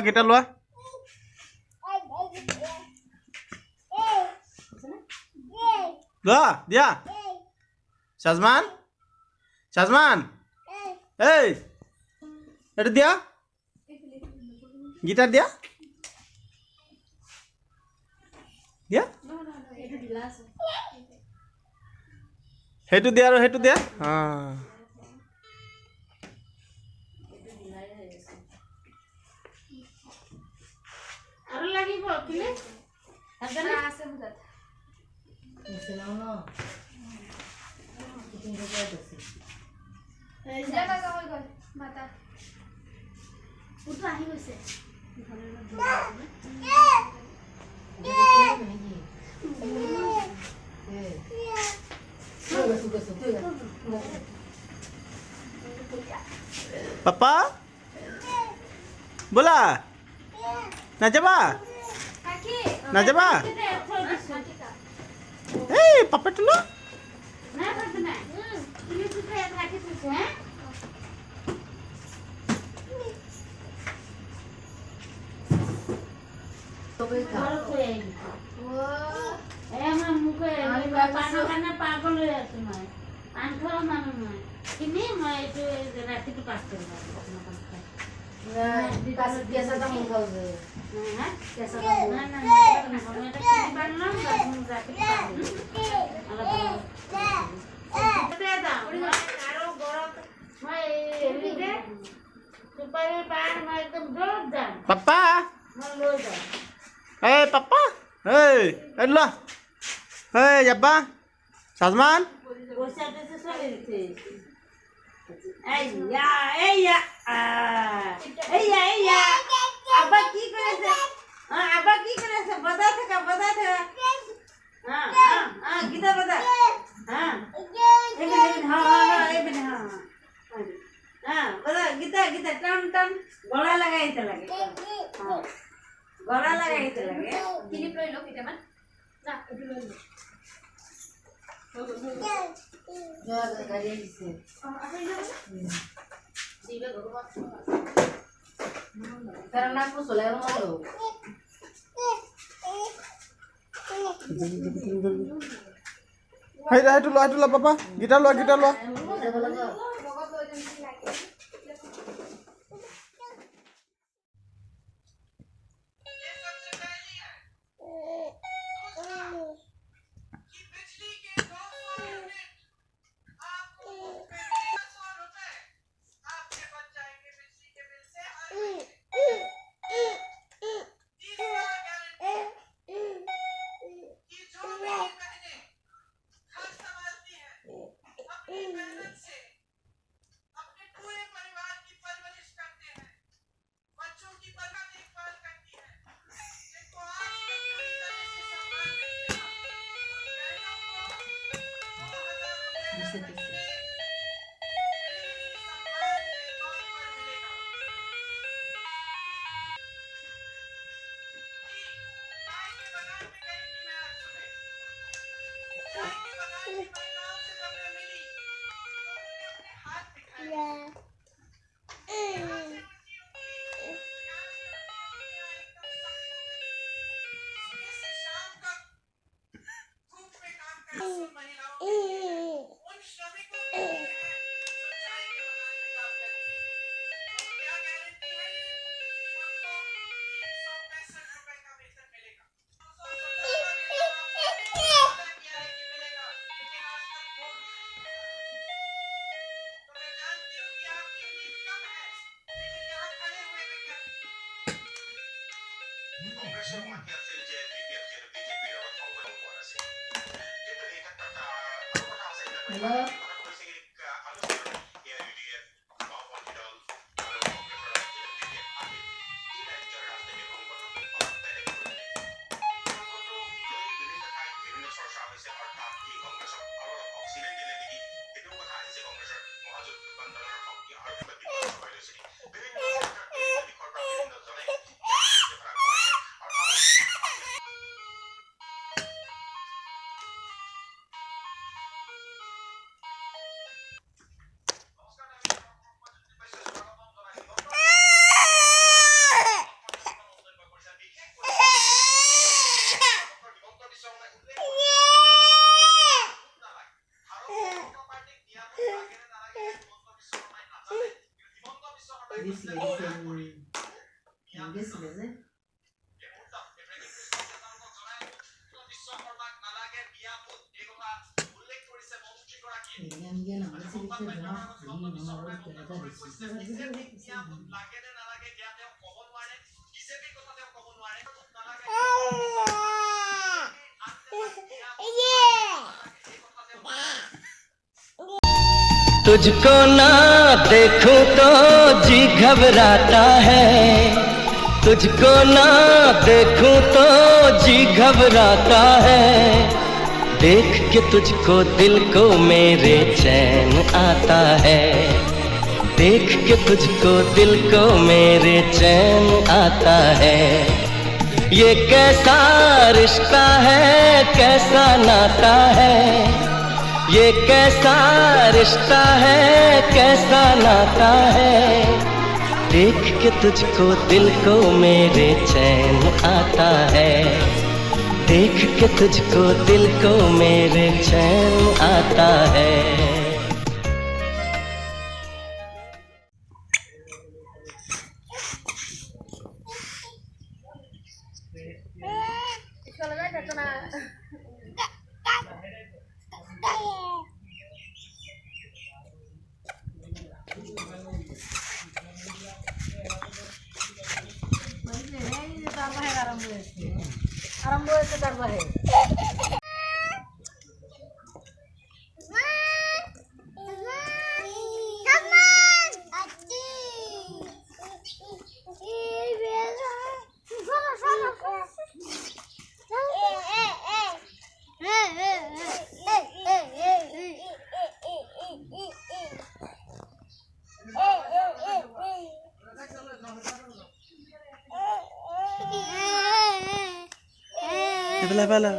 Guitar লোৱা লোৱা দিয়া সাজমান সাজমান এই এটা দিয়া গিটাৰ দিয়া দিয়া সেইটো দিয়া আৰু সেইটো দিয়া আৰু লাগিব কিলে আদনা আছে মুদাত নিছলাও ন কিতিন গৈ আছে এই জায়গা হৈ গল মাতা উঠো আহি গৈছে পাপা बोला ना जाबा ना जाबा ए पापा तुलो ना पडना तुम्ही कुठे येत राखी तुझे हैं तो बे का ओ ए हम मुके पाना खाना पागल हो जात मैं आंखो मानो मैं किनी मैं तो राखी तो पास कर कैसा था मुंगा हो हां कैसा था ना ना मैं तो किनी बनना मैं राखी दे दा कारो गरत मैं एली दे सुपारी पान मैं एकदम जोर दा पापा मैं लो जा ए पापा ए लो ए जाबा साजमान বসাতে তো চলে গেছে এইয়া আব্বা কি করেছে আব্বা কি করেছে বদা থাকা গীতা বদা হ্যাঁ এবেনে বদা গীতা টান গলা লাগাইতে লাগে গলা লাগাইতে লাগে ক্লিপ লই লো কিটা মান না এটু লই লো karena aku soalnya rumah lo. Hai dah itu lo papa. Gitar lo. Hello. तुझको ना देखूं तो जी घबराता है, तुझको ना देखूं तो जी घबराता है। देख के तुझको दिल को मेरे चैन आता है, देख के तुझको दिल को मेरे चैन आता है। ये कैसा रिश्ता है, कैसा नाता है, ये कैसा रिश्ता है, कैसा नाता है। देख के तुझको दिल को मेरे चैन आता है, देख के तुझको दिल को मेरे चैन आता है। আরম্ভ হয়েছে তার বাহে Bela.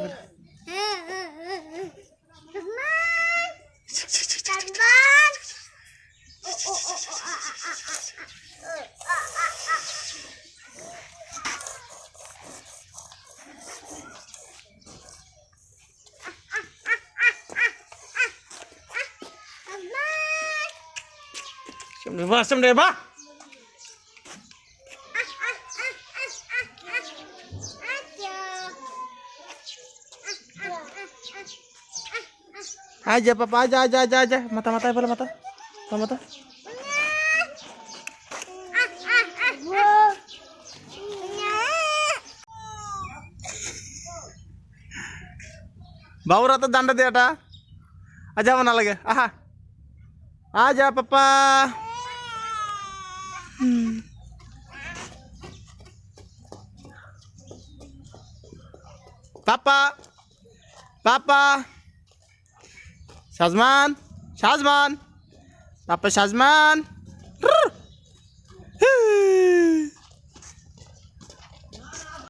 Sem deh, Pak. Aja papa, aja. Mata bola mata. Mata. Bawa rata danda deh ada. Aja mana lagi? Aha. Aja papa. Papa. Shazman. Papa Shazman.